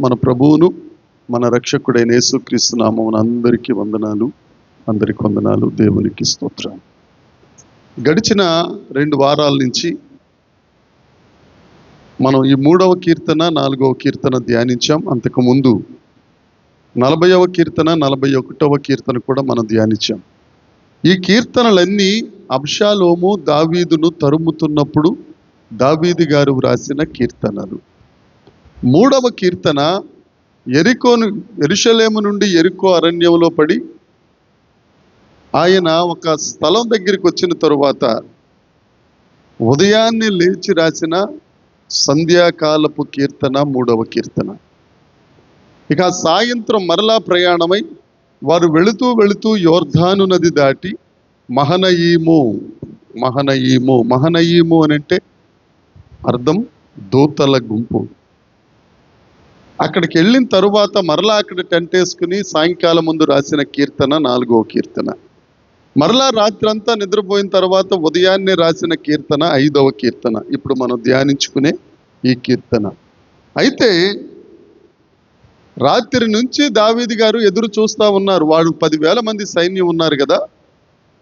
మన ప్రభువును మన రక్షకుడైన యేసుక్రీస్తు నామమున అందరికీ వందనాలు. దేవునికి స్తోత్రం. గడిచిన 2 వారాల నుంచి మనం ఈ 3వ కీర్తన 4వ కీర్తన ధ్యానించాం. అంతకుముందు 40వ కీర్తన 41వ కీర్తన కూడా మనం ధ్యానించాం. ఈ కీర్తనలన్నీ అబ్షాలోము దావీదును తరుముతున్నప్పుడు దావీదు గారు వ్రాసిన కీర్తనలు. 3వ కీర్తన యెరూషలేము నుండి యెరికో అరణ్యంలో పడి ఆయన ఒక స్థలం దగ్గరికి వచ్చిన తరువాత ఉదయాన్నే లేచి రాసిన సంధ్యాకాలపు కీర్తన 3వ కీర్తన. ఇక సాయంత్రం మరలా ప్రయాణమై వారు వెళుతూ యోర్ధాను నది దాటి మహనయీము అని అంటే అర్థం దూతల గుంపు. అక్కడికి వెళ్ళిన తరువాత మరలా అక్కడ టెంట్ వేసుకుని సాయంకాలం ముందు రాసిన కీర్తన 4వ కీర్తన. మరలా రాత్రంతా నిద్రపోయిన తర్వాత ఉదయాన్నే రాసిన కీర్తన 5వ కీర్తన. ఇప్పుడు మనం ధ్యానించుకునే ఈ కీర్తన. అయితే రాత్రి నుంచి దావీదు గారు ఎదురు చూస్తూ ఉన్నారు. వాడు 10,000 మంది సైన్యం ఉన్నారు కదా,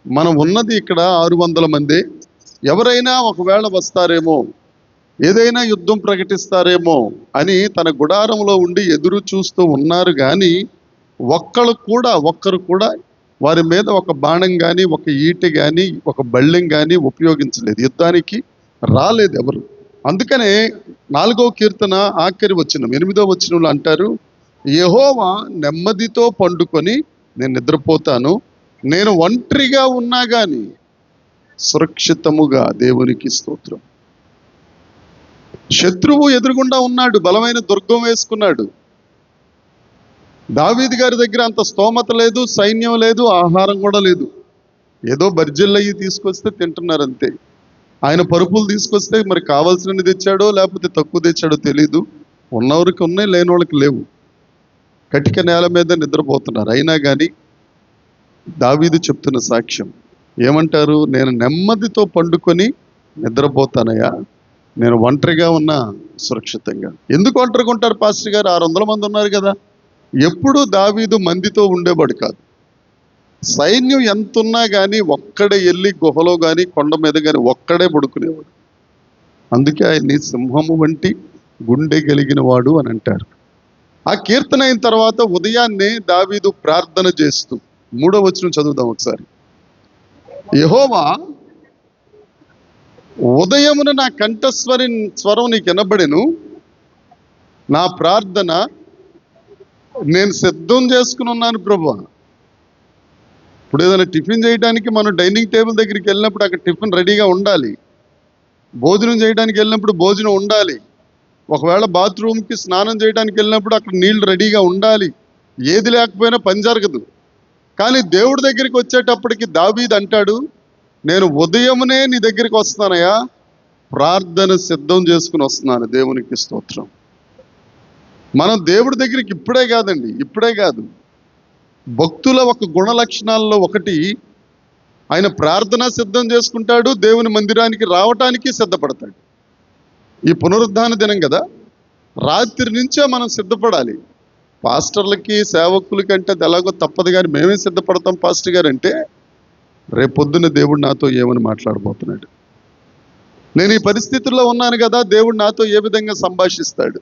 మనం ఉన్నది ఇక్కడ 600 మంది. ఎవరైనా ఒకవేళ వస్తారేమో, ఏదైనా యుద్ధం ప్రకటిస్తారేమో అని తన గుడారంలో ఉండి ఎదురు చూస్తూ ఉన్నారు. కానీ ఒక్కరు కూడా వారి మీద ఒక బాణం కానీ, ఒక ఈటె కానీ, ఒక బళ్ళెం కానీ ఉపయోగించలేదు. యుద్ధానికి రాలేదు ఎవరు. అందుకనే 4వ కీర్తన ఆఖరి వచనం 8వ వచనంలో అంటారు, యెహోవా నెమ్మదితో పండుకొని నేను నిద్రపోతాను, నేను ఒంటరిగా ఉన్నా కానీ సురక్షితముగా. దేవునికి స్తోత్రం. శత్రువు ఎదురుగుండా ఉన్నాడు, బలమైన దుర్గం వేసుకున్నాడు. దావీదు గారి దగ్గర అంత స్తోమత లేదు, సైన్యం లేదు, ఆహారం కూడా లేదు. ఏదో బర్జిల్లయ్యి తీసుకొస్తే తింటున్నారు అంతే. ఆయన పరుపులు తీసుకొస్తే మరి కావాల్సినవి తెచ్చాడో లేకపోతే తక్కువ తెచ్చాడో తెలీదు. ఉన్నవారికి ఉన్నాయి, లేని వాళ్ళకి లేవు. కటిక నేల మీద నిద్రపోతున్నారు. అయినా కానీ దావీదు చెప్తున్న సాక్ష్యం ఏమంటారు? నేను నెమ్మదితో పండుకొని నిద్రపోతానయ్యా, నేను ఒంటరిగా ఉన్నా సురక్షితంగా. ఎందుకు ఒంటరిగా ఉంటారు పాస్టర్ గారు? 600 మంది ఉన్నారు కదా. ఎప్పుడు దావీదు మందితో ఉండేవాడు కాదు. సైన్యం ఎంతున్నా కానీ ఒక్కడే వెళ్ళి గుహలో కానీ కొండ మీద కానీ ఒక్కడే పడుకునేవాడు. అందుకే ఆయన్ని సింహము వంటి గుండె కలిగిన వాడు అని అంటారు. ఆ కీర్తన అయిన తర్వాత ఉదయాన్నే దావీదు ప్రార్థన చేస్తూ 3వ వచనం చదువుదాం ఒకసారి. యెహోవా, ఉదయమున నా స్వరం నీకు వినబడెను, నా ప్రార్థన నేను సిద్ధం చేసుకుని ఉన్నాను ప్రభువా. ఇప్పుడు ఏదైనా టిఫిన్ చేయడానికి మనం డైనింగ్ టేబుల్ దగ్గరికి వెళ్ళినప్పుడు అక్కడ టిఫిన్ రెడీగా ఉండాలి. భోజనం చేయడానికి వెళ్ళినప్పుడు భోజనం ఉండాలి. ఒకవేళ బాత్రూమ్కి స్నానం చేయడానికి వెళ్ళినప్పుడు అక్కడ నీళ్లు రెడీగా ఉండాలి. ఏది లేకపోయినా పని జరగదు. కానీ దేవుడి దగ్గరికి వచ్చేటప్పటికి దావీదు అంటాడు, నేను ఉదయమునే నీ దగ్గరికి వస్తానయ్యా, ప్రార్థన సిద్ధం చేసుకుని వస్తున్నాను. దేవునికి స్తోత్రం. మనం దేవుడి దగ్గరికి ఇప్పుడే కాదు, భక్తుల ఒక గుణ లక్షణాల్లో ఒకటి, ఆయన ప్రార్థన సిద్ధం చేసుకుంటాడు, దేవుని మందిరానికి రావటానికి సిద్ధపడతాడు. ఈ పునరుద్ధాన దినం కదా, రాత్రి నుంచే మనం సిద్ధపడాలి. పాస్టర్లకి సేవకులకి అంటే అది ఎలాగో తప్పదు, కానీ మేమే సిద్ధపడతాం పాస్టర్ గారు అంటే, రేపొద్దున దేవుడు నాతో ఏమని మాట్లాడబోతున్నాడు, నేను ఈ పరిస్థితుల్లో ఉన్నాను కదా, దేవుడు నాతో ఏ విధంగా సంభాషిస్తాడు,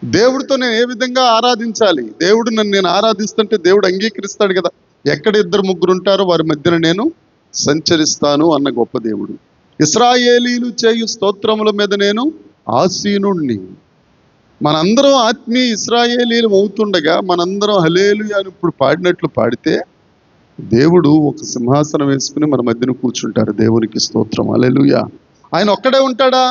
దేవుడితో నేను ఏ విధంగా ఆరాధించాలి, దేవుడు నేను ఆరాధిస్తుంటే దేవుడు అంగీకరిస్తాడు కదా. ఎక్కడ 2-3 ఉంటారో వారి మధ్యన నేను సంచరిస్తాను అన్న గొప్ప దేవుడు. ఇశ్రాయేలీలు చేయు స్తోత్రముల మీద నేను ఆసీనుణ్ణి. మనందరం ఆత్మీయ ఇశ్రాయేలీలు అవుతుండగా మనందరం హల్లెలూయా అని ఇప్పుడు పాడినట్లు పాడితే దేవుడు ఒక సింహాసనం వేసుకుని మన మధ్యన కూర్చుంటారు. దేవునికి స్తోత్రం, హల్లెలూయా. ఆయన ఒక్కడే ఉంటాడా?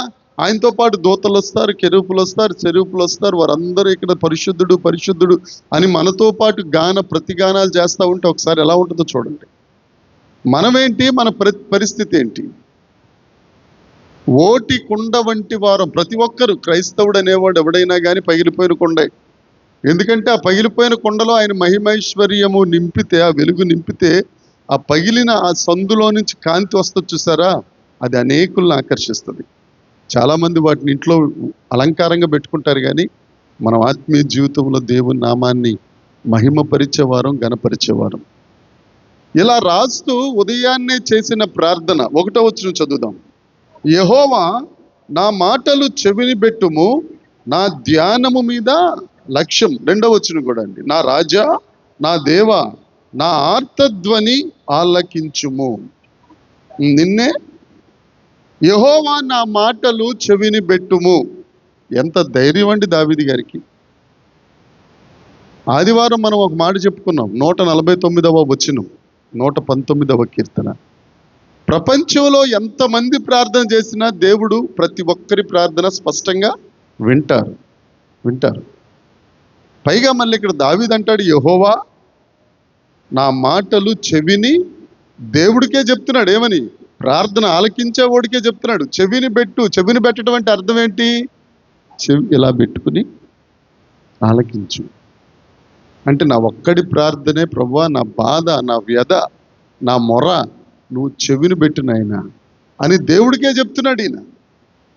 ఆయనతో పాటు దూతలు వస్తారు, కెరూపులు వస్తారు, చెరూపులు వస్తారు. వారందరూ ఇక్కడ పరిశుద్ధుడు పరిశుద్ధుడు అని మనతో పాటు ప్రతిగానాలు చేస్తూ ఉంటే ఒకసారి ఎలా ఉంటుందో చూడండి. మనమేంటి, మన పరిస్థితి ఏంటి? ఓటి కుండ వంటి వారం. ప్రతి ఒక్కరు క్రైస్తవుడు అనేవాడు ఎవడైనా కానీ పగిలిపోయిన కొండే. ఎందుకంటే ఆ పగిలిపోయిన కొండలో ఆయన మహిమైశ్వర్యము నింపితే, ఆ వెలుగు నింపితే, ఆ పగిలిన ఆ సందులో నుంచి కాంతి వస్తుంది చూసారా, అది అనేకులను ఆకర్షిస్తుంది. చాలామంది వాటిని ఇంట్లో అలంకారంగా పెట్టుకుంటారు, కానీ మనం ఆత్మీయ జీవితంలో దేవుని నామాన్ని మహిమపరిచేవారం, గణపరిచేవారం. ఇలా రాస్తూ ఉదయాన్నే చేసిన ప్రార్థన 1వ వచనం చదువుదాం. యెహోవా నా మాటలు చెవిని బెట్టుము, నా ధ్యానము మీద లక్ష్యం. 2వ వచనం కూడా అండి. నా రాజా, నా దేవా, నా ఆర్తధ్వని ఆలకించుము. నిన్నే యెహోవా నా మాటలు చెవిని బెట్టుము. ఎంత ధైర్యం అండి దావీదు గారికి. ఆదివారం మనం ఒక మాట చెప్పుకున్నాం. 149వ వచనం, 119వ కీర్తన. ప్రపంచంలో ఎంతమంది ప్రార్థన చేసినా దేవుడు ప్రతి ఒక్కరి ప్రార్థన స్పష్టంగా వింటారు. పైగా మళ్ళీ ఇక్కడ దావీదు అంటాడు, యెహోవా నా మాటలు చెవిని, దేవుడికే చెప్తున్నాడు. ఏమని? ప్రార్థన ఆలకించేవాడికే చెప్తున్నాడు. చెవిని పెట్టడం అంటే అర్థం ఏంటి? చెవి ఇలా పెట్టుకుని ఆలకించు అంటే నా ఒక్కడి ప్రార్థనే ప్రభువా, నా బాధ, నా వ్యధ, నా మొర నువ్వు చెవిని పెట్టు నాయనా అని దేవుడికే చెప్తున్నాడు ఈయన.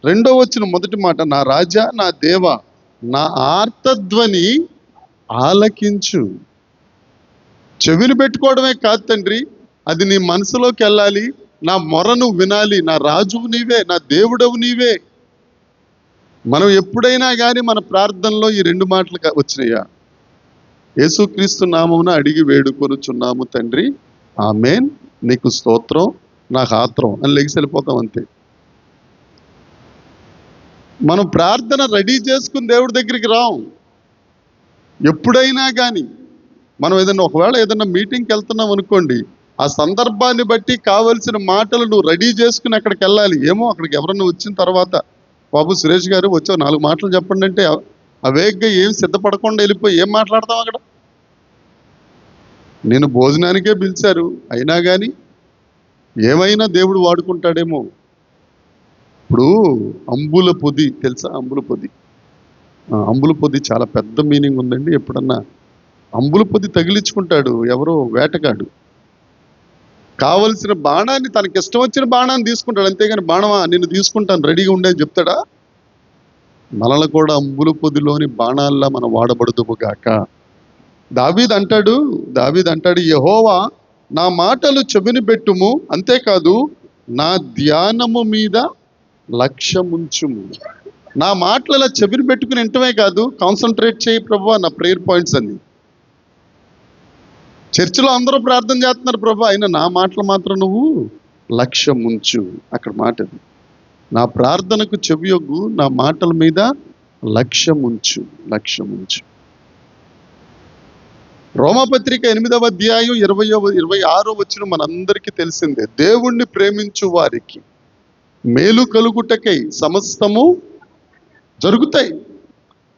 2వ వచనం మొదటి మాట, నా రాజా, నా దేవా, నా ఆర్తధ్వని ఆలకించు. చెవిని పెట్టుకోవడమే కాదు తండ్రి, అది నీ మనసులోకి వెళ్ళాలి. నా మొరను వినాలి. నా రాజువు నీవే, నా దేవుడవు నీవే. మనం ఎప్పుడైనా కానీ మన ప్రార్థనలో ఈ 2 మాటలు వచ్చినాయా? యేసుక్రీస్తు నామమున అడిగి వేడుకొనుచున్నాము తండ్రి, ఆమేన్, నీకు స్తోత్రం, నాకు ఆత్రం అని లెగిసి వెళ్ళిపోతాం అంతే. మనం ప్రార్థన రెడీ చేసుకుని దేవుడి దగ్గరికి రాం. ఎప్పుడైనా కానీ మనం ఒకవేళ ఏదైనా మీటింగ్కి వెళ్తున్నాం అనుకోండి, ఆ సందర్భాన్ని బట్టి కావలసిన మాటలు నువ్వు రెడీ చేసుకుని అక్కడికి వెళ్ళాలి. ఏమో అక్కడికి ఎవరన్నా వచ్చిన తర్వాత, బాబు సురేష్ గారు వచ్చావు 4 మాటలు చెప్పండి అంటే అవేగ్గా ఏం సిద్ధపడకుండా వెళ్ళిపోయి ఏం మాట్లాడతాం అక్కడ? నేను భోజనానికే పిలిచారు, అయినా కానీ ఏమైనా దేవుడు వాడుకుంటాడేమో. ఇప్పుడు అంబుల పొది తెలుసా? అంబుల పొది చాలా పెద్ద మీనింగ్ ఉందండి. ఎప్పుడన్నా అంబుల పొది తగిలించుకుంటాడు ఎవరో వేటగాడు. కావలసిన బాణాన్ని, తనకి ఇష్టం వచ్చిన బాణాన్ని తీసుకుంటాడు. అంతేగాని బాణమా నిన్ను తీసుకుంటాను రెడీగా ఉండేది చెప్తాడా? మనల్ని కూడా అంబుల పొదిలోని బాణాల్లా మనం వాడబడుదుము గాక. దావీదు అంటాడు యెహోవా నా మాటలు చెవిని పెట్టుము, అంతేకాదు నా ధ్యానము మీద లక్ష్యముంచుము. నా మాటలు అలా చెవిని పెట్టుకుని వింటమే కాదు, కాన్సన్ట్రేట్ చేయి ప్రభువా నా ప్రేయర్ పాయింట్స్ అన్ని. చర్చిలో అందరూ ప్రార్థన చేస్తున్నారు ప్రభు, అయినా నా మాటలు మాత్రం నువ్వు లక్ష్యముంచు. అక్కడ మాట నా ప్రార్థనకు చెవియొగ్గు, నా మాటల మీద లక్ష్యముంచు. రోమాపత్రిక 8వ అధ్యాయం 26వ వచనం మనందరికీ తెలిసిందే. దేవుణ్ణి ప్రేమించు వారికి మేలు కలుగుటకై సమస్తము జరుగుతాయి.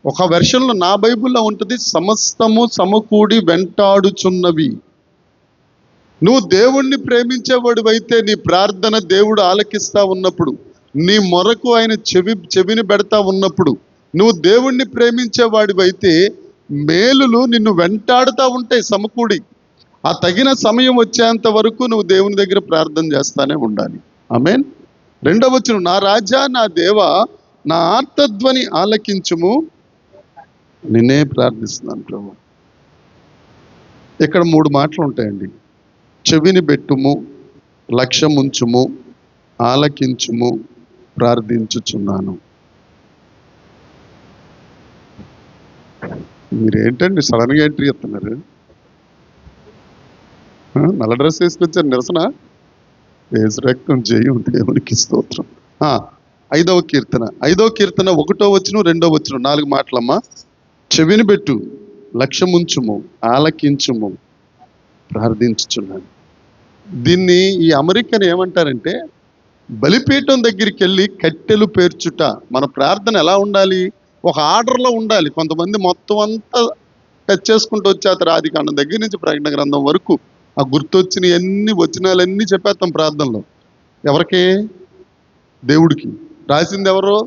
ఒక వెర్షన్లో నా బైబిల్లో ఉంటుంది, సమస్తము సమకూడి వెంటాడుచున్నవి. నువ్వు దేవుణ్ణి ప్రేమించేవాడివైతే నీ ప్రార్థన దేవుడు ఆలకిస్తా ఉన్నప్పుడు, నీ మొరకు ఆయన చెవిని పెడతా ఉన్నప్పుడు, నువ్వు దేవుణ్ణి ప్రేమించేవాడివైతే మేలులు నిన్ను వెంటాడుతూ ఉంటాయి సమకూడి. ఆ తగిన సమయం వచ్చేంత వరకు నువ్వు దేవుని దగ్గర ప్రార్థన చేస్తానే ఉండాలి. ఆమేన్. 2వ వచనం, నా రాజా, నా దేవా, నా ఆర్తధ్వని ఆలకించుము. నిన్నే ప్రార్థిస్తున్నాను ప్రభు. ఇక్కడ 3 మాటలు ఉంటాయండి. చెవిని పెట్టుము, లక్ష్యముంచుము, ఆలకించుము, ప్రార్థించుచున్నాను. మీరేంటండి సడన్గా ఎంట్రీ ఇస్తున్నారు? నల్ల డ్రెస్ వేసుకొచ్చారు, నిరసన? యేసు రక్తం జయం, దేవునికి స్తోత్రం. 5వ కీర్తన 1వ వచనం 2వ వచనం 4 మాటలమ్మా. చెవిని పెట్టు, లక్ష్యముంచుము, ఆలకించుము, ప్రార్థించుచున్నాను. దీన్ని ఈ అమెరికన్ ఏమంటారంటే బలిపీఠం దగ్గరికి వెళ్ళి కట్టెలు పేర్చుట. మన ప్రార్థన ఎలా ఉండాలి? ఒక ఆర్డర్లో ఉండాలి. కొంతమంది మొత్తం అంతా టచ్ చేసుకుంటూ వచ్చేస్తారు. ఆదికాండం దగ్గర నుంచి ప్రకటన గ్రంథం వరకు ఆ గుర్తొచ్చిన ఎన్ని వచనాలన్నీ చెప్పేస్తాం ప్రార్థనలో. ఎవరికే? దేవుడికి. రాసింది ఎవరో?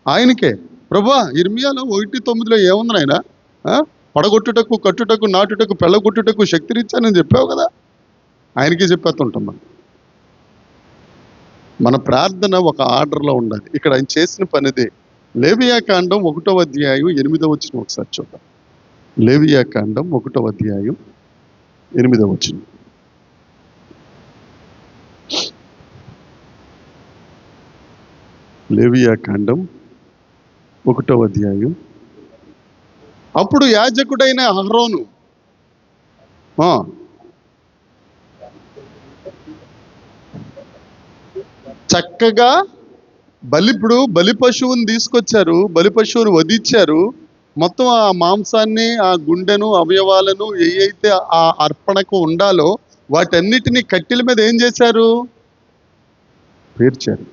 ఆయనకే. ప్రభువా ఇర్మియాలో 1:9 ఏముంది నాయన? పడగొట్టుటకు, కట్టుటకు, నాటుటకు, పెళ్ళగొట్టుటకు శక్తినిచ్చానని చెప్పావు కదా. ఆయనకే చెప్పేస్తుంటాం మనం. మన ప్రార్థన ఒక ఆర్డర్లో ఉండాలి. ఇక్కడ ఆయన చేసిన పనిదే. లేవియాకాండం 1వ అధ్యాయం 8వ వచనం ఒకసారి చూద్దాం. లేవియాకాండం 1వ అధ్యాయం 8వ వచనం. లేవియాకాండం 1వ అధ్యాయం. అప్పుడు యాజకుడైన అహరోను చక్కగా బలి పశువుని తీసుకొచ్చారు, బలి పశువుని వధించారు. మొత్తం ఆ మాంసాన్ని, ఆ గుండెను, అవయవాలను ఏవైతే ఆ అర్పణకు ఉండాలో వాటన్నిటినీ కట్టెల మీద ఏం చేశారు? పేర్చారు.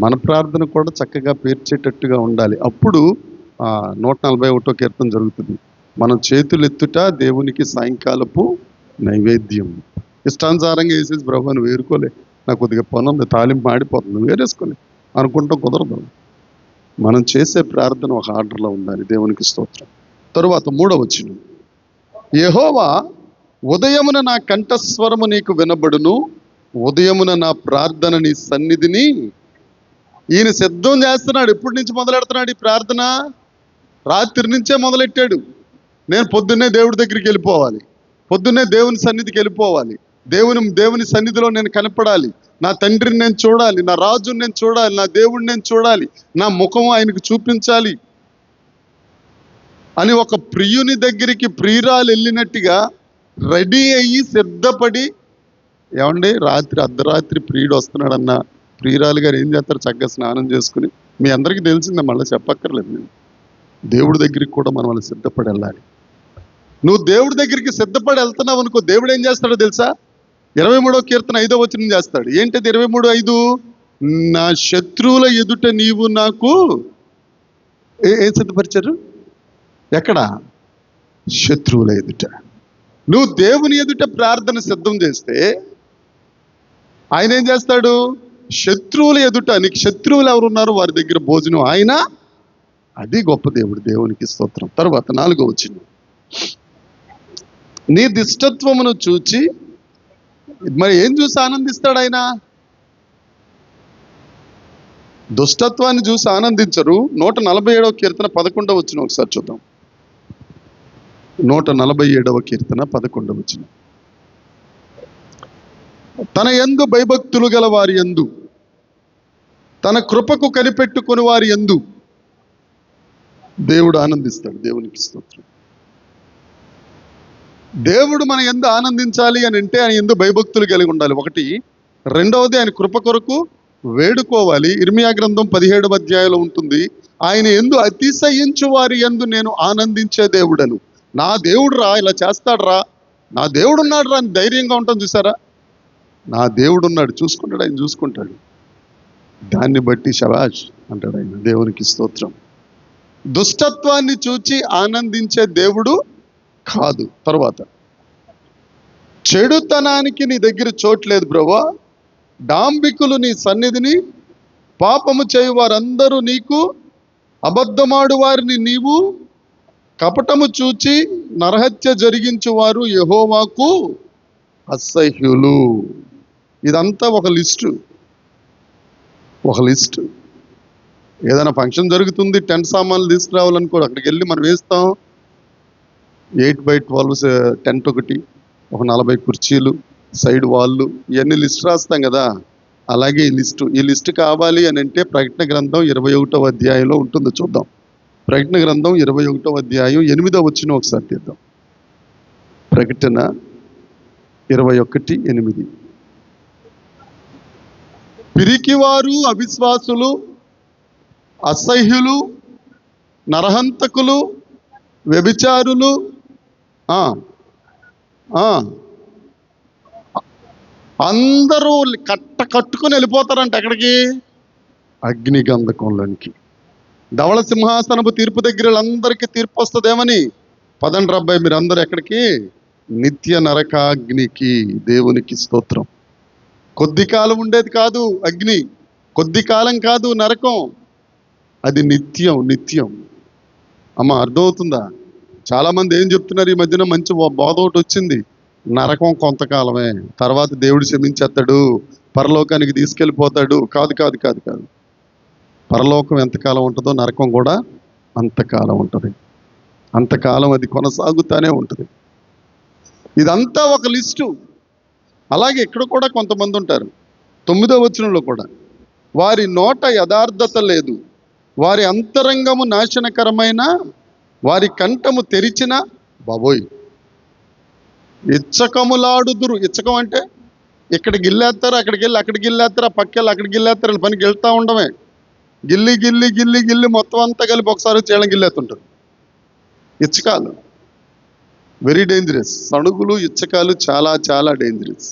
మన ప్రార్థన కూడా చక్కగా పేర్చేటట్టుగా ఉండాలి. అప్పుడు 141వ కీర్తన జరుగుతుంది. మనం చేతులు ఎత్తుట దేవునికి సాయంకాలపు నైవేద్యం. ఇష్టానుసారంగా వేసేసి ప్రభు నువ్వు వేరుకోలే, నాకు కొద్దిగా పనుంది, తాలింపు మాడిపోతుంది, నువ్వు వేరేసుకోలే అనుకుంటాం, కుదరదు. మనం చేసే ప్రార్థన ఒక ఆర్డర్లో ఉండాలి. దేవునికి స్తోత్రం. తరువాత 3వ వచనం. యెహోవా ఉదయమున నా కంఠస్వరము నీకు వినబడును, ఉదయమున నా ప్రార్థన నీ సన్నిధిని. ఈయన సిద్ధం చేస్తున్నాడు. ఎప్పటి నుంచి మొదలెడుతున్నాడు ఈ ప్రార్థన? రాత్రి నుంచే మొదలెట్టాడు. నేను పొద్దున్నే దేవుడి దగ్గరికి వెళ్ళిపోవాలి, పొద్దున్నే దేవుని సన్నిధికి వెళ్ళిపోవాలి, దేవుని సన్నిధిలో నేను కనపడాలి, నా తండ్రిని నేను చూడాలి, నా రాజుని నేను చూడాలి, నా దేవుడిని నేను చూడాలి, నా ముఖం ఆయనకు చూపించాలి అని ఒక ప్రియుని దగ్గరికి ప్రియురాలు వెళ్ళినట్టుగా రెడీ అయ్యి సిద్ధపడి, ఏమండి అర్ధరాత్రి ప్రియుడు వస్తున్నాడన్న ప్రియురాలు గారు ఏం చేస్తారు? చక్కగా స్నానం చేసుకుని, మీ అందరికీ తెలిసిందే, మళ్ళీ చెప్పక్కర్లేదు నేను, దేవుడి దగ్గరికి కూడా మనం వాళ్ళు సిద్ధపడి వెళ్ళాలి. నువ్వు దేవుడి దగ్గరికి సిద్ధపడి వెళ్తున్నావు అనుకో, దేవుడు ఏం చేస్తాడో తెలుసా? 23వ కీర్తన 5వ వచనం చేస్తాడు. ఏంటది 23:5? నా శత్రువుల ఎదుట నీవు నాకు ఏం సిద్ధపరిచారు? ఎక్కడ? శత్రువుల ఎదుట. నువ్వు దేవుని ఎదుట ప్రార్థన సిద్ధం చేస్తే ఆయన ఏం చేస్తాడు? శత్రువుల ఎదుట, నీకు శత్రువులు ఎవరున్నారు వారి దగ్గర భోజనం ఆయన. అది గొప్ప దేవుడు. దేవునికి స్తోత్రం. తర్వాత 4వ వచనం. నీ దిష్టత్వమును చూచి, మరి ఏం చూసి ఆనందిస్తాడు ఆయన? దుష్టత్వాన్ని చూసి ఆనందించరు. 147వ కీర్తన 11వ వచనం ఒకసారి చూద్దాం. 147వ కీర్తన 11వ వచనం. తన యందు భయభక్తులు గల వారి యందు, తన కృపకు కనిపెట్టుకుని వారి యందు దేవుడు ఆనందిస్తాడు. దేవునికి స్తోత్రం. దేవుడు మన యందు ఆనందించాలి అని అంటే ఆయన యందు భయభక్తులు కలిగి ఉండాలి. ఒకటి. రెండవది, ఆయన కృప కొరకు వేడుకోవాలి. ఇర్మియా గ్రంథం 17వ అధ్యాయంలో ఉంటుంది, ఆయన యందు అతిశయించు వారి యందు నేను ఆనందించే దేవుడను. నా దేవుడు రా, ఇలా చేస్తాడు రా, నా దేవుడు ఉన్నాడు రా అని ధైర్యంగా ఉంటాం. చూసారా? నా దేవుడు ఉన్నాడు, చూసుకుంటాడు, ఆయన చూసుకుంటాడు, దాన్ని బట్టి శబాష్ అంటాడు ఆయన. దేవునికి స్తోత్రం. దుష్టత్వాన్ని చూచి ఆనందించే దేవుడు కాదు. తర్వాత, చెడుతనానికి నీ దగ్గర చోట్లేదు బ్రవ్వా, డాంబికులు నీ సన్నిధిని, పాపము చేయు వారందరూ నీకు, అబద్ధమాడు వారిని నీవు, కపటము చూచి నరహత్య జరిగించు వారు యెహోవాకు అసహ్యులు. ఇదంతా ఒక లిస్టు. ఏదైనా ఫంక్షన్ జరుగుతుంది, టెంట్ సామాన్లు తీసుకురావాలనుకో, అక్కడికి వెళ్ళి మనం వేస్తాం 8x12 టెంట్ ఒకటి, ఒక 40 కుర్చీలు, సైడ్ వాళ్ళు, ఇవన్నీ లిస్ట్ రాస్తాం కదా. అలాగే ఈ లిస్టు కావాలి అని అంటే ప్రకటన గ్రంథం 21వ అధ్యాయంలో ఉంటుంది. చూద్దాం. ప్రకటన గ్రంథం 21వ అధ్యాయం 8వ వచనం ఒకసారి తీద్దాం. ప్రకటన 21:8. పిరికివారు, అవిశ్వాసులు, అసహ్యులు, నరహంతకులు, వ్యభిచారులు, అందరూ కట్టుకుని వెళ్ళిపోతారంట. ఎక్కడికి? అగ్నిగంధకంలోనికి. ధవళ సింహాసనపు తీర్పు దగ్గర అందరికీ తీర్పు వస్తుందేమని, పదండి రబ్బాయి మీరు అందరూ ఎక్కడికి? నిత్య నరకాగ్నికి. దేవునికి స్తోత్రం. కొద్ది కాలం ఉండేది కాదు అగ్ని, కొద్ది కాలం కాదు నరకం, అది నిత్యం. అమ్మ అర్థమవుతుందా? చాలా మంది ఏం చెప్తున్నారు ఈ మధ్యన, మంచి బోధ ఒకటి వచ్చింది, నరకం కొంతకాలమే, తర్వాత దేవుడు క్షమించేస్తాడు, పరలోకానికి తీసుకెళ్ళిపోతాడు. కాదు. పరలోకం ఎంతకాలం ఉంటుందో నరకం కూడా అంతకాలం ఉంటుంది. అంతకాలం అది కొనసాగుతూనే ఉంటుంది. ఇదంతా ఒక లిస్టు. అలాగే ఇక్కడ కూడా కొంతమంది ఉంటారు. 9వ వచనంలో కూడా, వారి నోట యథార్థత లేదు, వారి అంతరంగము నాశనకరమైన, వారి కంఠము తెరిచిన, బాబోయ్, ఇచ్చకములాడుదురు. ఇచ్చకం అంటే ఇక్కడికి గిల్లేస్తారు, అక్కడికి వెళ్ళి అక్కడికి గిల్లేస్తారు, ఆ పక్కెళ్ళి అక్కడికి గిల్లేస్తారు, పనికి వెళ్తూ ఉండమే. గిల్లి గిల్లి గిల్లి గిల్లి మొత్తం అంతా కలిపి ఒకసారి చేయడం గిల్లేస్తుంటారు. ఇచ్చకాలు వెరీ డేంజరస్. సణుగులు, ఇచ్చకాలు చాలా చాలా డేంజరస్.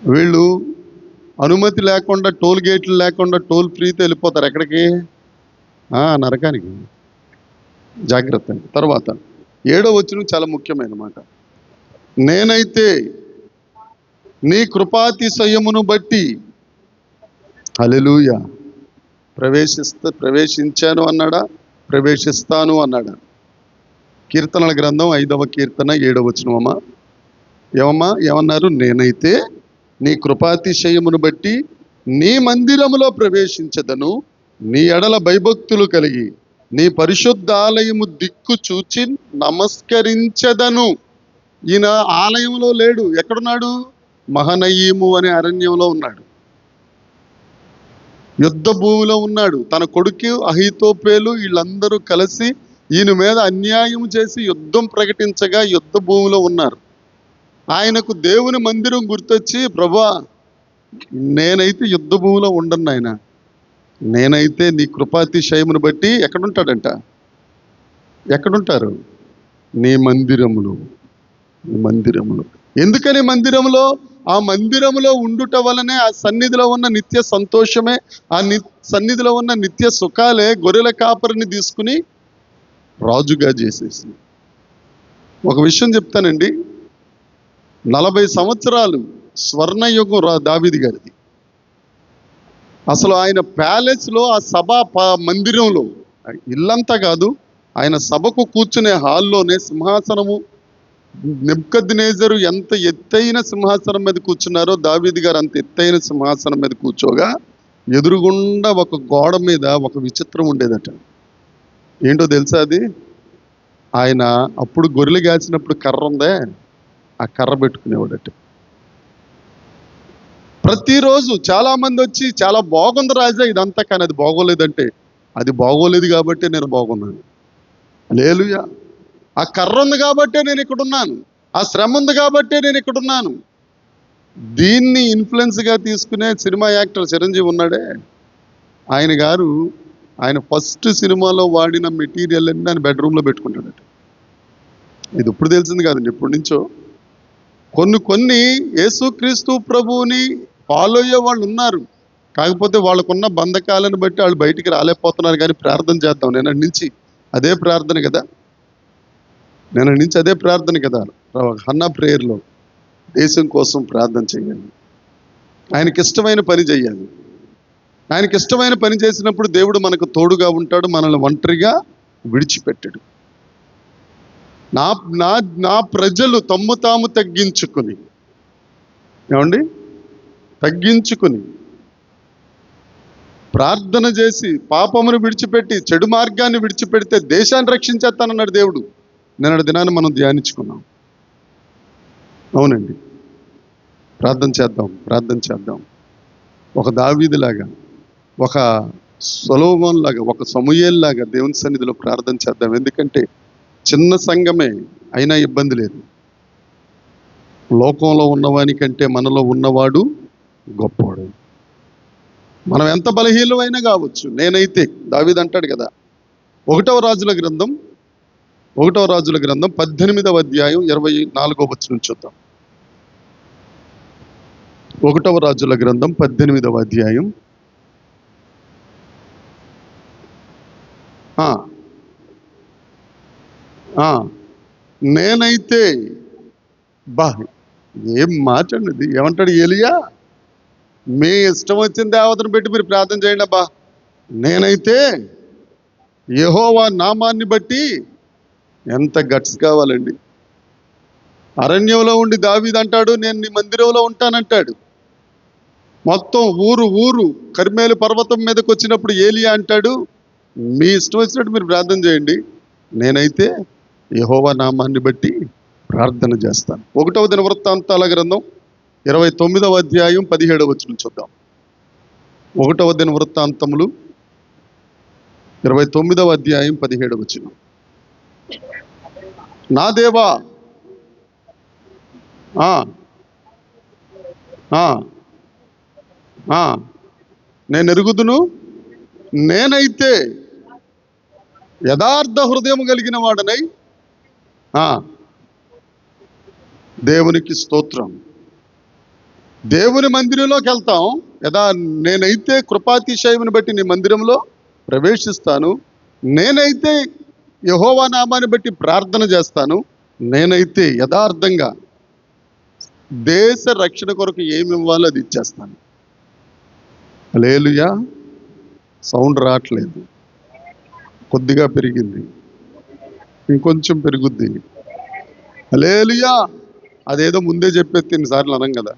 వీళ్ళు అనుమతి లేకుండా, టోల్ గేట్లు లేకుండా టోల్ ఫ్రీతో వెళ్ళిపోతారు. ఎక్కడికి? నరకానికి. జాగ్రత్త. తర్వాత 7వ వచనం చాలా ముఖ్యమైన మాట. నేనైతే నీ కృపాతిశయమును బట్టి, హల్లెలూయా, ప్రవేశించాను అన్నాడా? ప్రవేశిస్తాను అన్నాడా? కీర్తనల గ్రంథం 5వ కీర్తన 7వ వచనమమ్మా. ఏమన్నారు? నేనైతే నీ కృపాతిశయమును బట్టి నీ మందిరములో ప్రవేశించదను, నీ ఎడల భయభక్తులు కలిగి నీ పరిశుద్ధాలయము దిక్కు చూచి నమస్కరించదను. ఈయన ఆలయంలో లేడు. ఎక్కడున్నాడు? మహనయీము అనే అరణ్యంలో ఉన్నాడు. యుద్ధ భూమిలో ఉన్నాడు. తన కొడుకు అహీతోపేలు వీళ్ళందరూ కలిసి ఈయన మీద అన్యాయం చేసి యుద్ధం ప్రకటించగా యుద్ధ భూమిలో ఉన్నారు. ఆయనకు దేవుని మందిరం గుర్తొచ్చి, ప్రభా, నేనైతే యుద్ధ భూమిలో ఉండను ఆయన, నేనైతే నీ కృపాతిశయమును బట్టి ఎక్కడుంటాడంట? ఎక్కడుంటారు? నీ మందిరములు. నీ మందిరములు. ఎందుకని మందిరములో? ఆ మందిరములో ఉండుట వలనే, ఆ సన్నిధిలో ఉన్న నిత్య సంతోషమే, ఆ సన్నిధిలో ఉన్న నిత్య సుఖాలే గొర్రెల కాపరిని తీసుకుని రాజుగా చేసేసి. ఒక విషయం చెప్తానండి, 40 సంవత్సరాలు స్వర్ణయుగం దావీదు గారిది. అసలు ఆయన ప్యాలెస్లో, ఆ సభ మందిరంలో, ఇల్లంతా కాదు, ఆయన సభకు కూర్చునే హాల్లోనే సింహాసనము, నెబుకద్నెజరు ఎంత ఎత్తైన సింహాసనం మీద కూర్చున్నారో దావీదు గారు అంత ఎత్తైన సింహాసనం మీద కూర్చోగా ఎదురుగుండా ఒక గోడ మీద ఒక విచిత్రం ఉండేదట. ఏంటో తెలుసా అది? ఆయన అప్పుడు గొర్రెలు కాసినప్పుడు కర్ర ఉందే, ఆ కర్ర పెట్టుకునేవాడట. ప్రతిరోజు చాలా మంది వచ్చి, చాలా బాగుంది రాజా ఇదంతా, కానీ అది బాగోలేదంటే, అది బాగోలేదు కాబట్టి నేను బాగున్నాను. హల్లెలూయా. ఆ కర్ర ఉంది కాబట్టే నేను ఇక్కడ ఉన్నాను, ఆ శ్రమ ఉంది కాబట్టే నేను ఇక్కడ ఉన్నాను. దీన్ని ఇన్ఫ్లుయెన్స్గా తీసుకునే సినిమా యాక్టర్ చిరంజీవి ఉన్నాడే, ఆయన గారు ఆయన ఫస్ట్ సినిమాలో వాడిన మెటీరియల్ అన్ని ఆయన బెడ్రూమ్లో పెట్టుకుంటాడట. ఇది ఇప్పుడు తెలిసింది కాదండి, ఎప్పటి నుంచో. కొన్ని యేసుక్రీస్తు ప్రభువుని ఫాలో అయ్యే వాళ్ళు ఉన్నారు. కాకపోతే వాళ్ళకున్న బంధకాలను బట్టి వాళ్ళు బయటికి రాలేకపోతున్నారు. కానీ ప్రార్థన చేద్దాం. నిన్నటి నుంచి అదే ప్రార్థన కదా. హన్నా ప్రేయర్లో దేశం కోసం ప్రార్థన చేయాలి. ఆయనకి ఇష్టమైన పని చేయాలి. ఆయనకి ఇష్టమైన పని చేసినప్పుడు దేవుడు మనకు తోడుగా ఉంటాడు, మనల్ని ఒంటరిగా విడిచిపెట్టాడు. నా ప్రజలు తమ్ము తాము తగ్గించుకుని ప్రార్థన చేసి పాపమును విడిచిపెట్టి చెడు మార్గాన్ని విడిచిపెడితే దేశాన్ని రక్షించేస్తానన్నాడు దేవుడు. నిన్నటి దినాన్ని మనం ధ్యానించుకున్నాం. అవునండి, ప్రార్థన చేద్దాం. ఒక దావీదులాగా, ఒక సొలొమోన్ లాగా, ఒక సమూయేలు లాగా దేవుని సన్నిధిలో ప్రార్థన చేద్దాం. ఎందుకంటే చిన్న సంఘమే అయినా ఇబ్బంది లేదు. లోకంలో ఉన్నవానికంటే మనలో ఉన్నవాడు గొప్పవాడు. మనం ఎంత బలహీనమైనా కావచ్చు. నేనైతే, దావీదు అంటాడు కదా, 1వ రాజుల గ్రంథం 18వ అధ్యాయం 24వ వచనం చూద్దాం. 1వ రాజుల గ్రంథం 18వ అధ్యాయం నేనైతే, ఏం మాట్లాడినది, ఏమంటాడు ఏలియా? మీ ఇష్టం వచ్చిన దేవతను పెట్టి మీరు ప్రార్థన చేయండి అబ్బా. నేనైతే యెహోవా నామాన్ని బట్టి, ఎంత గట్స్ కావాలండి. అరణ్యంలో ఉండి దావీదు అంటాడు, నేను నీ మందిరంలో ఉంటానంటాడు. మొత్తం ఊరు కర్మేలు పర్వతం మీదకి వచ్చినప్పుడు ఏలియా అంటాడు, మీ ఇష్టం వచ్చినట్టు మీరు ప్రార్థన చేయండి, నేనైతే యెహోవా నామాన్ని బట్టి ప్రార్థన చేస్తాను. 1వ దినవృత్తాంతాల గ్రంథం 29వ అధ్యాయం 17వ వచనం చూద్దాం. 1వ దినవృత్తాంతములు 29వ అధ్యాయం 17వ వచనం. నా దేవా, నేను ఎరుగుదును, నేనైతే యథార్థ హృదయం కలిగిన వాడనై దేవునికి స్తోత్రం. దేవుని మందిరంలోకి వెళ్తాం, నేనైతే కృపాతిశయముని బట్టి నీ మందిరంలో ప్రవేశిస్తాను, నేనైతే యెహోవా నామాన్ని బట్టి ప్రార్థన చేస్తాను, నేనైతే యథార్థంగా దేశ రక్షణ కొరకు ఏమి ఇవ్వాలో అది ఇచ్చేస్తాను. హల్లెలూయా. సౌండ్ రావట్లేదు, కొద్దిగా పెరిగింది, ఇంకొంచెం పెరుగుద్ది. హల్లెలూయా. అదేదో ముందే చెప్పేది ఎన్నిసార్లు అనం కదా.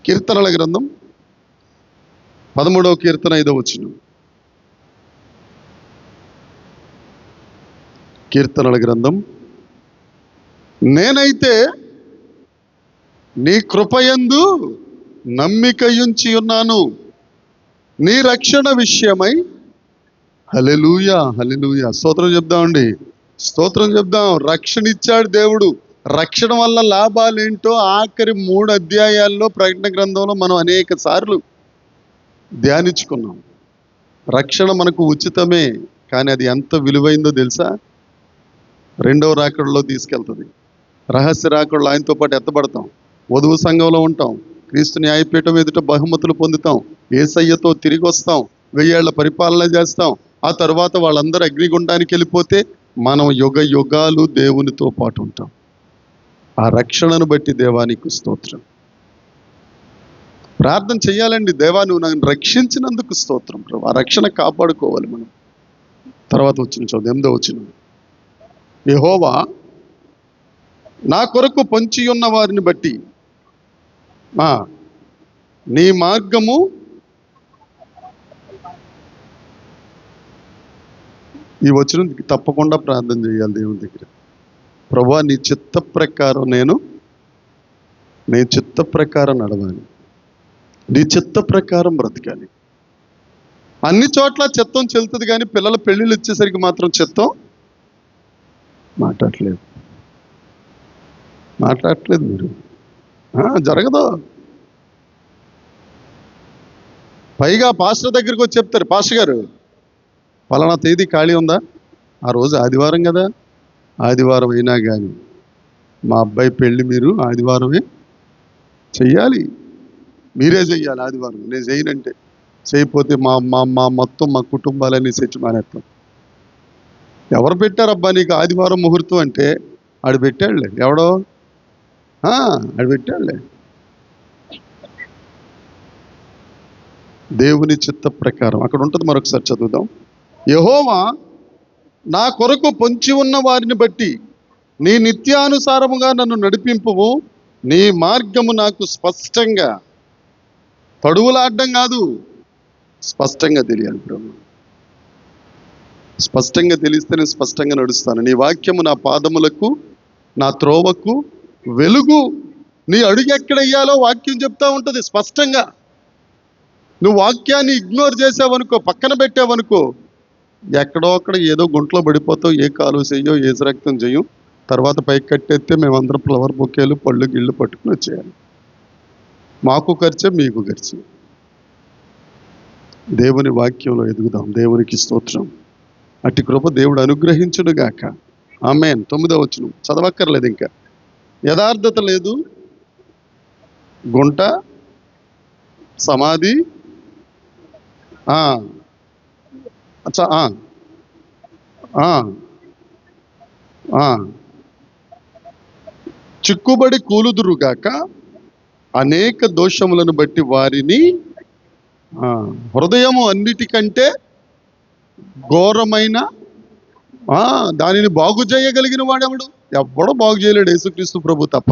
కీర్తనల గ్రంథం 13వ కీర్తన 5వ వచనం. కీర్తనల గ్రంథం, నేనైతే నీ కృపయందు నమ్మికయుంచి ఉన్నాను, నీ రక్షణ విషయమై. హల్లెలూయా, హల్లెలూయా. స్తోత్రం చెప్దామండి, స్తోత్రం చెప్దాం. రక్షణ ఇచ్చాడు దేవుడు. రక్షణ వల్ల లాభాలేంటో ఆఖరి 3 అధ్యాయాల్లో ప్రకటన గ్రంథంలో మనం అనేక సార్లు ధ్యానించుకున్నాం. రక్షణ మనకు ఉచితమే, కానీ అది ఎంత విలువైందో తెలుసా? 2వ రాకడలో తీసుకెళ్తుంది. రహస్య రాకడలో ఆయనతో పాటు ఎత్తబడతాం, వధువు సంఘంలో ఉంటాం, క్రీస్తు న్యాయపీఠం ఎదుట బహుమతులు పొందుతాం, యేసయ్యతో తిరిగి వస్తాం, 1000 ఏళ్ల పరిపాలన చేస్తాం. ఆ తర్వాత వాళ్ళందరూ అగ్నిగుండానికి వెళ్ళిపోతే మనం యుగ యుగాలు దేవునితో పాటు ఉంటాం. ఆ రక్షణను బట్టి దేవానికి స్తోత్రం. ప్రార్థన చెయ్యాలండి, దేవా నువ్వు నన్ను రక్షించినందుకు స్తోత్రం ప్రభు. ఆ రక్షణ కాపాడుకోవాలి మనం. తర్వాత వచ్చిన చదువు 8వ వచనం. యెహోవా నా కొరకు పొంచి ఉన్న వారిని బట్టి నీ మార్గము ఈ వచనం తప్పకుండా ప్రార్థన చేయాలి దేవుని దగ్గర. ప్రభువా నీ చిత్త ప్రకారం నేను చిత్త ప్రకారం నడవాలి, నీ చిత్త ప్రకారం బ్రతకాలి. అన్ని చోట్ల చిత్తం చెల్లుతుంది, కానీ పిల్లల పెళ్ళిళ్ళు వచ్చేసరికి మాత్రం చిత్తం మాట్లాడలేదు మీరు. జరగదు. పైగా పాస్టర్ దగ్గరికి వచ్చి చెప్తారు, పాస్టర్ గారు పలానా తేదీ ఖాళీ ఉందా? ఆ రోజు ఆదివారం కదా, ఆదివారం అయినా కానీ మా అబ్బాయి పెళ్ళి మీరు ఆదివారమే చెయ్యాలి, మీరే చెయ్యాలి ఆదివారం. నేను చేయనంటే చేయకపోతే మా మొత్తం మా కుటుంబాలన్నీ తెచ్చి మానేస్తాం. ఎవరు పెట్టారబ్బా నీకు ఆదివారం ముహూర్తం అంటే? ఆడు పెట్టాడులే, ఎవడో ఆడు పెట్టాడులే. దేవుని చిత్త ప్రకారం అక్కడ ఉంటుంది. మరొకసారి చదువుదాం. యెహోవా నా కొరకు పొంచి ఉన్న వారిని బట్టి నీ నిత్యానుసారముగా నన్ను నడిపింపువు, నీ మార్గము నాకు స్పష్టంగా, తడువులాడ్డం కాదు, స్పష్టంగా తెలియాలి ప్రభు. స్పష్టంగా తెలిస్తే నేను స్పష్టంగా నడుస్తాను. నీ వాక్యము నా పాదములకు నా త్రోవకు వెలుగు. నీ అడుగు ఎక్కడ వెయ్యాలో వాక్యం చెప్తా ఉంటుంది స్పష్టంగా. నువ్వు వాక్యాన్ని ఇగ్నోర్ చేసావనుకో, పక్కన పెట్టావనుకో, ఎక్కడో అక్కడ ఏదో గుంట్లో పడిపోతావు. ఏ కాలు చెయ్యో, ఏ రక్తం చెయ్యం. తర్వాత పైకి కట్టేస్తే మేమందరం ఫ్లవర్ బొకేలు పళ్ళు గిళ్ళు పట్టుకుని వచ్చేయాలి. మాకు ఖర్చే, మీకు ఖర్చు. దేవుని వాక్యంలో ఎదుగుదాం. దేవునికి స్తోత్రం. అట్టి కృప దేవుడు అనుగ్రహించుడుగాక. ఆమేన్. 9వ వచనం చదవక్కర్లేదు ఇంకా. యథార్థత లేదు, గుంట, సమాధి, చిక్కుబడి కూలుదురుగాక, అనేక దోషములను బట్టి వారిని. హృదయము అన్నిటికంటే ఘోరమైన దానిని బాగు చేయగలిగిన వాడెవడు? ఎవడో బాగు చేయలేడు, యేసుక్రీస్తు ప్రభు తప్ప.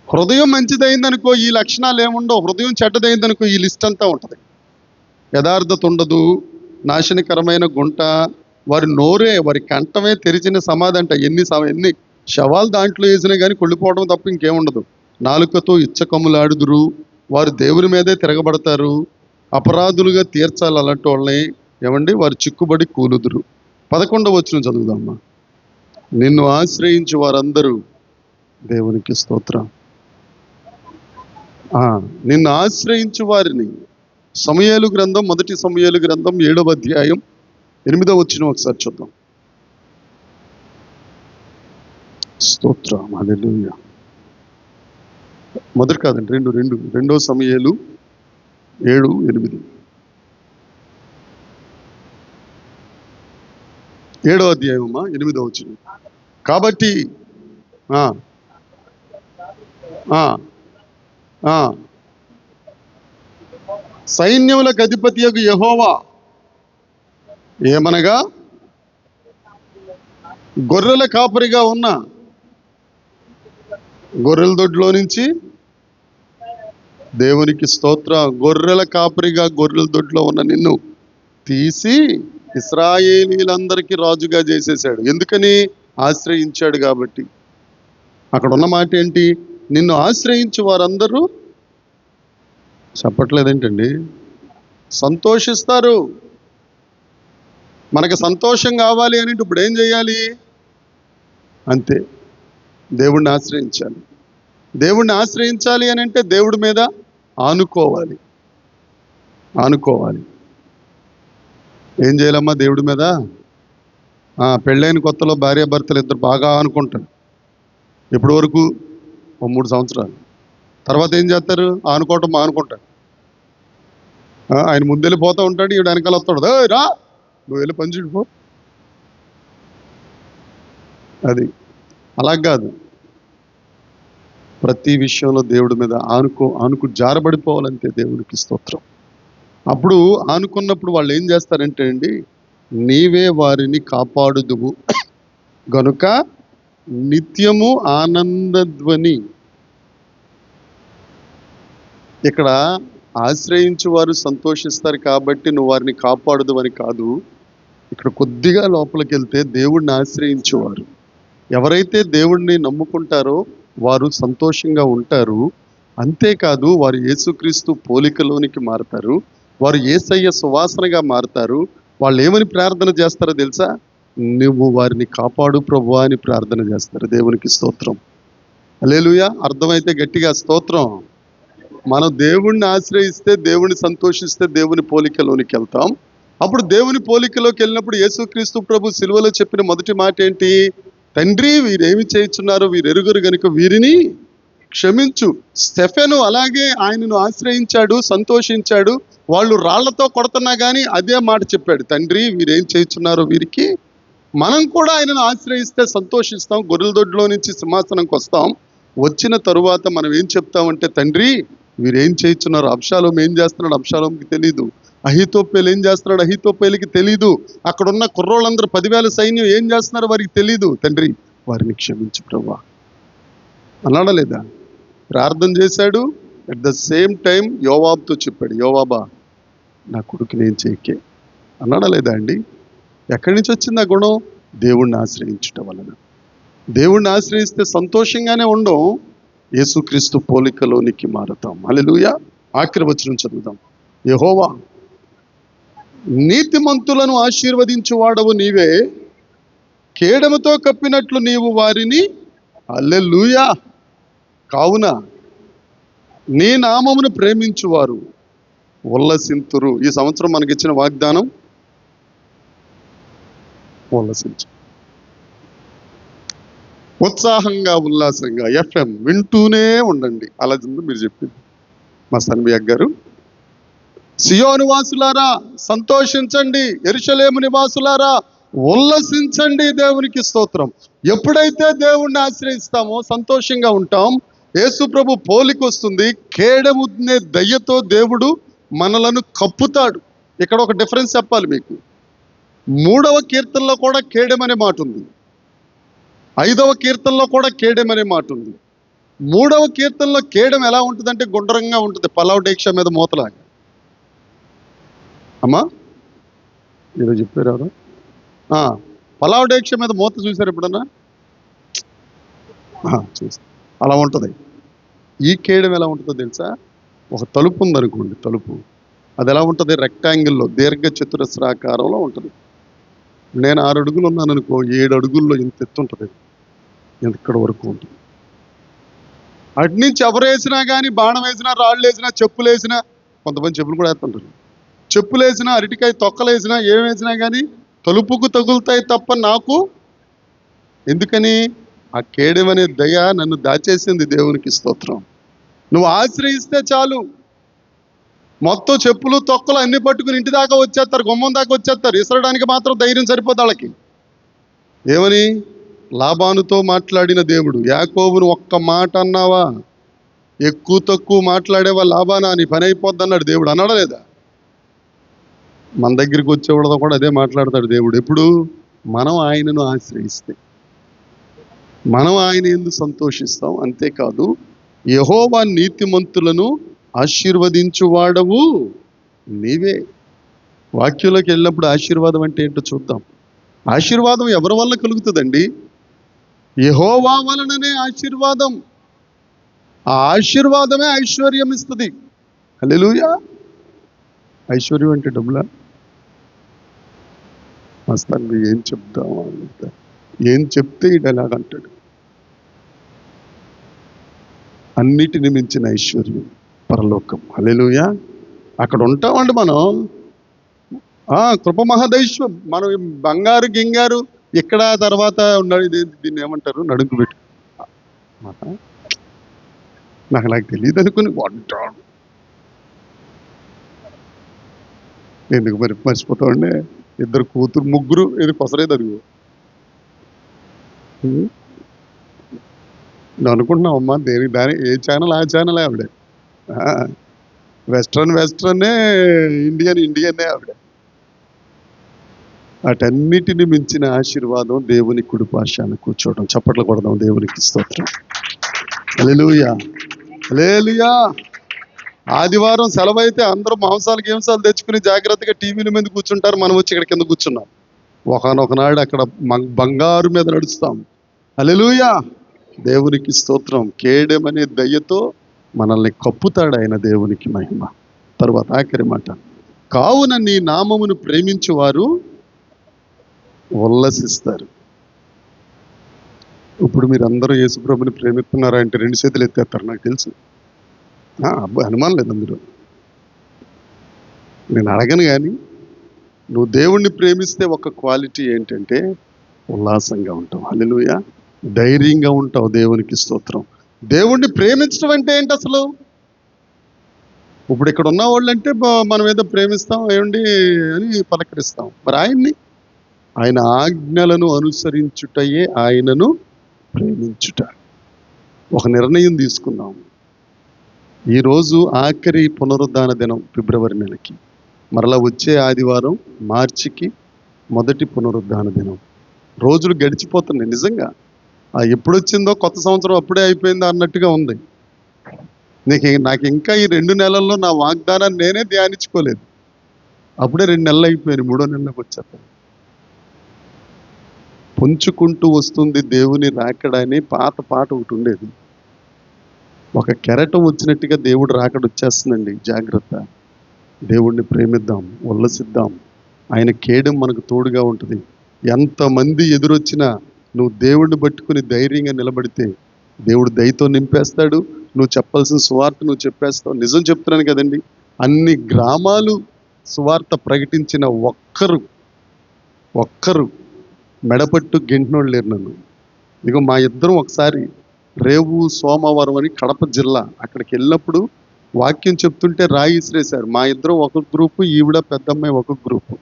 హృదయం మంచిదైందనుకో ఈ లక్షణాలు ఏముండవు, హృదయం చెడ్డదైందనుకో ఈ లిస్ట్ అంతా ఉంటుంది. యథార్థత ఉండదు, నాశనకరమైన గుంట, వారి నోరే, వారి కంఠమే తెరిచిన సమాధి అంట. ఎన్ని శవాలు దాంట్లో వేసినా కానీ కుళ్ళిపోవడం తప్ప ఇంకేముండదు. నాలుకతో ఇచ్చకమ్ములాడుదురు, వారు దేవుని మీదే తిరగబడతారు, అపరాధులుగా తీర్చాలి అలాంటి వాళ్ళని. ఏమండి, వారు చిక్కుబడి కూలుదురు. 11వ వచనం చదువుదామ్మా. నిన్ను ఆశ్రయించి వారందరూ, దేవునికి స్తోత్రం, నిన్ను ఆశ్రయించు వారిని. సమూయేలు గ్రంథం, 1 సమూయేలు గ్రంథం 7వ అధ్యాయం 8వ వచనం ఒకసారి చూద్దాం. స్తోత్రం, హల్లెలూయా. మొదటి కాదండి, 2 సమూయేలు 7:8. 7వ అధ్యాయమమ్మా, 8వ వచనం. కాబట్టి సైన్యములకు అధిపతియగు యెహోవా ఏమనగా, గొర్రెల కాపరిగా ఉన్న, గొర్రెల దొడ్లో నుంచి, దేవునికి స్తోత్రం, గొర్రెల కాపరిగా గొర్రెల దొడ్లో ఉన్న నిన్ను తీసి ఇశ్రాయేలీలందరికీ రాజుగా చేసేసాడు. ఎందుకని? ఆశ్రయించాడు కాబట్టి. అక్కడ ఉన్న మాట ఏంటి? నిన్ను ఆశ్రయించి వారందరూ చెప్పట్లేదేంటండి, సంతోషిస్తారు. మనకు సంతోషం కావాలి అని ఇప్పుడు ఏం చేయాలి? అంతే, దేవుణ్ణి ఆశ్రయించాలి. దేవుణ్ణి ఆశ్రయించాలి అని అంటే దేవుడి మీద ఆనుకోవాలి. ఏం చేయాలమ్మా దేవుడి మీద? పెళ్ళైన కొత్తలో భార్యాభర్తలు ఇద్దరు బాగా ఆనుకుంటారు. ఎప్పటి వరకు? 3 సంవత్సరాలు. తర్వాత ఏం చేస్తారు? ఆనుకోవటం మానుకుంటాడు. ఆయన ముందెళ్ళిపోతూ ఉంటాడు, ఈవిడ వెనకాల వస్తాడు, రా నువ్వు వెళ్ళి పని చూడిపో. అది అలా కాదు. ప్రతి విషయంలో దేవుడి మీద ఆనుకు జారబడిపోవాలంతే. దేవునికి స్తోత్రం. అప్పుడు ఆనుకున్నప్పుడు వాళ్ళు ఏం చేస్తారంటే అండి, నీవే వారిని కాపాడుదువు గనుక నిత్యము ఆనందధ్వని. ఇక్కడ ఆశ్రయించి వారు సంతోషిస్తారు కాబట్టి నువ్వు వారిని కాపాడుదు అని కాదు. ఇక్కడ కొద్దిగా లోపలికి వెళ్తే దేవుడిని ఆశ్రయించేవారు ఎవరైతే దేవుడిని నమ్ముకుంటారో వారు సంతోషంగా ఉంటారు. అంతేకాదు, వారు యేసుక్రీస్తు పోలికలోనికి మారతారు. వారు యేసయ్య సువాసనగా మారతారు. వాళ్ళు ఏమని ప్రార్థన చేస్తారో తెలుసా? నువ్వు వారిని కాపాడు ప్రభువా అని ప్రార్థన చేస్తారు. దేవునికి స్తోత్రం, హల్లెలూయా. అర్థమైతే గట్టిగా స్తోత్రం. మనం దేవుణ్ణి ఆశ్రయిస్తే, దేవుణ్ణి సంతోషిస్తే దేవుని పోలికలోనికి వెళ్తాం. అప్పుడు దేవుని పోలికలోకి వెళ్ళినప్పుడు యేసుక్రీస్తు ప్రభు సిలువలో చెప్పిన మొదటి మాట ఏంటి? తండ్రి, వీరేమి చేయుచున్నారు, వీరు ఎరుగరు గనుక వీరిని క్షమించు. స్టెఫెను అలాగే ఆయనను ఆశ్రయించాడు, సంతోషించాడు. వాళ్ళు రాళ్లతో కొడుతున్నా కానీ అదే మాట చెప్పాడు, తండ్రి వీరేం చేయుచున్నారో వీరికి. మనం కూడా ఆయనను ఆశ్రయిస్తే సంతోషిస్తాం. గొర్రెల దొడ్లో నుంచి సింహాసనంకి వస్తాం. వచ్చిన తరువాత మనం ఏం చెప్తామంటే, తండ్రి వీరేం చేయుచున్నారు. అబ్షాలోము ఏం చేస్తున్నాడు, అబ్షాలోముకి తెలీదు. అహీతోపేలు ఏం చేస్తున్నాడు, అహీతోపేలుకి తెలీదు. అక్కడున్న కుర్రోళ్ళందరూ 10,000 సైన్యం ఏం చేస్తున్నారో వారికి తెలీదు. తండ్రి వారిని క్షమించు ప్రభువా అన్నాడా లేదా? ప్రార్థన చేశాడు. అట్ ద సేమ్ టైం యోవాబుతో చెప్పాడు, యోవాబా నా కొడుకుని ఏం చేయకే అన్నాడా లేదా అండి? ఎక్కడి నుంచి వచ్చింది ఆ గుణం? దేవుణ్ణి ఆశ్రయించటం వలన. దేవుణ్ణి ఆశ్రయిస్తే సంతోషంగానే ఉండం, యేసుక్రీస్తు పోలికలోనికి మారుతాం. హల్లెలూయా. ఆఖరి వచనం చదువుదాం. యెహోవా నీతిమంతులను ఆశీర్వదించువాడవు నీవే, కేడముతో కప్పినట్లు నీవు వారిని. హల్లెలూయా. కావున నీ నామమును ప్రేమించువారు ఉల్లసింతురు. ఈ సంవత్సరం మనకిచ్చిన వాగ్దానం ఉల్లసించు, ఉత్సాహంగా ఉల్లాసంగా FM వింటూనే ఉండండి. అలా మీరు చెప్పింది మా సన్మియక్ గారు. సియోను వాసులారా సంతోషించండి, యెరూషలేము నివాసులారా ఉల్లసించండి. దేవునికి స్తోత్రం. ఎప్పుడైతే దేవుణ్ణి ఆశ్రయిస్తామో సంతోషంగా ఉంటాం. యేసు ప్రభు పోలిక వస్తుంది. కేడమునే దయ్యతో దేవుడు మనలను కప్పుతాడు. ఇక్కడ ఒక డిఫరెన్స్ చెప్పాలి మీకు. 3వ కీర్తనలో కూడా కేడెమనే మాట ఉంది, 5వ కీర్తనలో కూడా కేడెమనే మాట ఉంది. 3వ కీర్తనలో కేయడం ఎలా ఉంటుందంటే గుండ్రంగా ఉంటుంది, పలావ్ డేక్ష మీద మూతలాగా. అమ్మా ఏదో చెప్పారు ఎవరు? పలావ్ డేక్ష మీద మూత చూసారు ఎప్పుడన్నా? చూసి అలా ఉంటుంది. ఈ కేయడం ఎలా ఉంటుందో తెలుసా? ఒక తలుపు ఉందనుకోండి, తలుపు అది ఎలా ఉంటుంది? రెక్టాంగిల్లో, దీర్ఘ చతురస్రాకారంలో ఉంటుంది. నేను 6 అడుగులు ఉన్నాను అనుకో, 7 అడుగుల్లో ఇంత ఎత్తు ఉంటుంది, ఇక్కడ వరకు ఉంటుంది. అటు నుంచి ఎవరు వేసినా కానీ, బాణం వేసినా, రాళ్ళు వేసినా, చెప్పులు వేసినా, కొంతమంది చెప్పులు కూడా వేస్తుంటారు, చెప్పులు వేసినా, అరటికాయ తొక్కలు వేసినా, ఏం వేసినా కానీ తలుపుకు తగులుతాయి తప్ప నాకు. ఎందుకని? ఆ కేడెం అనే దయ నన్ను దాచేసింది. దేవునికి స్తోత్రం. నువ్వు ఆశ్రయిస్తే చాలు, మొత్తం చెప్పులు తొక్కలు అన్ని పట్టుకుని ఇంటి దాకా వచ్చేస్తారు, గుమ్మం దాకా వచ్చేస్తారు. ఇసరడానికి మాత్రం ధైర్యం సరిపోదు వాళ్ళకి. ఏమని? లాబానుతో మాట్లాడిన దేవుడు, యాకోబును ఒక్క మాట అన్నావా, ఎక్కువ తక్కువ మాట్లాడేవా లాబానా, నీ పని అయిపోద్ది అన్నాడు దేవుడు. అన్నాడా లేదా? మన దగ్గరికి వచ్చేవాళ్ళతో కూడా అదే మాట్లాడతాడు దేవుడు. ఎప్పుడు? మనం ఆయనను ఆశ్రయిస్తే, మనం ఆయన యందు సంతోషిస్తాం. అంతేకాదు, యెహోవా నీతిమంతులను ఆశీర్వదించువాడవు నీవే. వాక్యంలోకి వెళ్ళినప్పుడు ఆశీర్వాదం అంటే ఏంటో చూద్దాం. ఆశీర్వాదం ఎవరి వల్ల కలుగుతుందండి? యెహోవా వలననే ఆశీర్వాదం. ఆ ఆశీర్వాదమే ఐశ్వర్యం ఇస్తుంది. హల్లెలూయా. ఐశ్వర్యం అంటే డబ్బులా? మస్తాను ఏం చెప్తామా? ఏం చెప్తే ఈ డైలాగ్ అంటాడు. అన్నిటిని మించిన ఐశ్వర్యం పరలోకం. హల్లెలూయా. అక్కడ ఉంటామండి మనం. కృప మహదైశ్వం. మనం బంగారు గింగారు ఇక్కడ, తర్వాత ఉన్నాడు. దీన్ని ఏమంటారు? నడుంకు పెట్టు. నాకు తెలియదు అనుకుని అంటాడు. ఎందుకు మరి మర్చిపోతామండి? 2 కూతురు, 3 ఇది కొసరేది అడుగు. నువ్వు అనుకుంటున్నావు అమ్మా, దేనికి దాని ఏ ఛానల్ ఆ ఛానలే ఆవిడే. వెస్ట్రన్నే, ఇండియన్నే ఆవిడ. వాటన్నిటిని మించిన ఆశీర్వాదం దేవుని కుడిపార్శ్వాన కూర్చోవడం. చప్పట్లు కొడదాం దేవునికి స్తోత్రం. హల్లెలూయా, హల్లెలూయా. ఆదివారం సెలవు అయితే అందరూ మాంసాలు గేంసాలు తెచ్చుకుని జాగ్రత్తగా టీవీల మీద కూర్చుంటారు. మనం వచ్చి ఇక్కడ కింద కూర్చున్నాం. ఒకనొకనాడు అక్కడ బంగారు మీద నడుస్తాం. హల్లెలూయా, దేవునికి స్తోత్రం. కేడెమనే దయ్యతో మనల్ని కప్పుతాడు ఆయన. దేవునికి మహిమ. తరువాత ఆఖరి మాట, కావున నీ నామమును ప్రేమించువారు ఉల్లసిస్తారు. ఇప్పుడు మీరు అందరూ యేసుప్రభుని ప్రేమిస్తున్నారా అంటే 2 చేతులు ఎత్తేస్తారు, నాకు తెలుసు. అబ్బాయి అనుమానం లేదు అందులో. నేను అడగను, కానీ నువ్వు దేవుణ్ణి ప్రేమిస్తే ఒక క్వాలిటీ ఏంటంటే ఉల్లాసంగా ఉంటావు. హల్లెలూయా. ధైర్యంగా ఉంటావు. దేవునికి స్తోత్రం. దేవుణ్ణి ప్రేమించడం అంటే ఏంటి అసలు? ఇప్పుడు ఇక్కడ ఉన్న వాళ్ళంటే మనం ఏదో ప్రేమిస్తాం ఏమండి అని పలకరిస్తాం. మరి ఆయన ఆజ్ఞలను అనుసరించుటయే ఆయనను ప్రేమించుట. ఒక నిర్ణయం తీసుకుందాం. ఈరోజు ఆఖరి పునరుద్ధాన దినం, ఫిబ్రవరి నెలకి. మరలా వచ్చే ఆదివారం మార్చికి మొదటి పునరుద్ధాన దినం. రోజులు గడిచిపోతున్నాయి. నిజంగా ఎప్పుడొచ్చిందో కొత్త సంవత్సరం అప్పుడే అయిపోయిందో అన్నట్టుగా ఉంది. నాకు ఇంకా ఈ 2 నెలల్లో నా వాగ్దానాన్ని నేనే ధ్యానించుకోలేదు. అప్పుడే 2 నెలలు అయిపోయినాయి. 3వ నెలలోకి వచ్చేస్తాను. పొంచుకుంటూ వస్తుంది దేవుని రాకడని పాత పాట ఒకటి ఉండేది. ఒక కెరటం వచ్చినట్టుగా దేవుడు రాకడ వచ్చేస్తుందండి. జాగ్రత్త. దేవుణ్ణి ప్రేమిద్దాం, ఉల్లసిద్దాం. ఆయన కేడెం మనకు తోడుగా ఉంటుంది. ఎంతమంది ఎదురొచ్చినా నువ్వు దేవుణ్ణి పట్టుకుని ధైర్యంగా నిలబడితే దేవుడు దయతో నింపేస్తాడు. నువ్వు చెప్పాల్సిన సువార్త నువ్వు చెప్పేస్తావు. నిజం చెప్తున్నాను కదండి, అన్ని గ్రామాలు సువార్త ప్రకటించిన ఒక్కరు మెడపట్టు గెంటినోళ్ళు లేరు నన్ను. ఇక మా ఇద్దరం ఒకసారి రేవు సోమవారం అని కడప జిల్లా, అక్కడికి వెళ్ళినప్పుడు వాక్యం చెప్తుంటే రాయి ఇసిరేశారు. మా ఇద్దరం ఒక గ్రూపు, ఈవిడ పెద్దమ్మాయి ఒక గ్రూపు.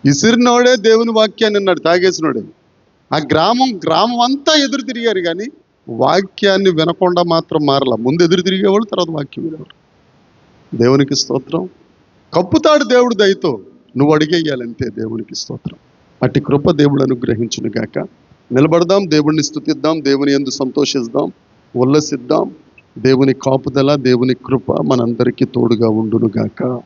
ఇసిరినోడే దేవుని వాక్యాన్ని అన్నాడు, తాగేసినోడే. ఆ గ్రామం అంతా ఎదురు తిరిగారు, కానీ వాక్యాన్ని వినకుండా మాత్రం మారలా. ముందు ఎదురు తిరిగేవాళ్ళు, తర్వాత వాక్యం వినేవాళ్ళు. దేవునికి స్తోత్రం. కప్పుతాడు దేవుడు దయతో, నువ్వు అడిగేయాలంతే. దేవునికి స్తోత్రం. అట్టి కృప దేవుడు అనుగ్రహించును గాక. నిలబడదాం, దేవుణ్ణి స్తుతిద్దాం, దేవుని యందు సంతోషిద్దాం. ఉల్లసిద్దాం. దేవుని కాపుదల, దేవుని కృప మనందరికీ తోడుగా ఉండునుగాక.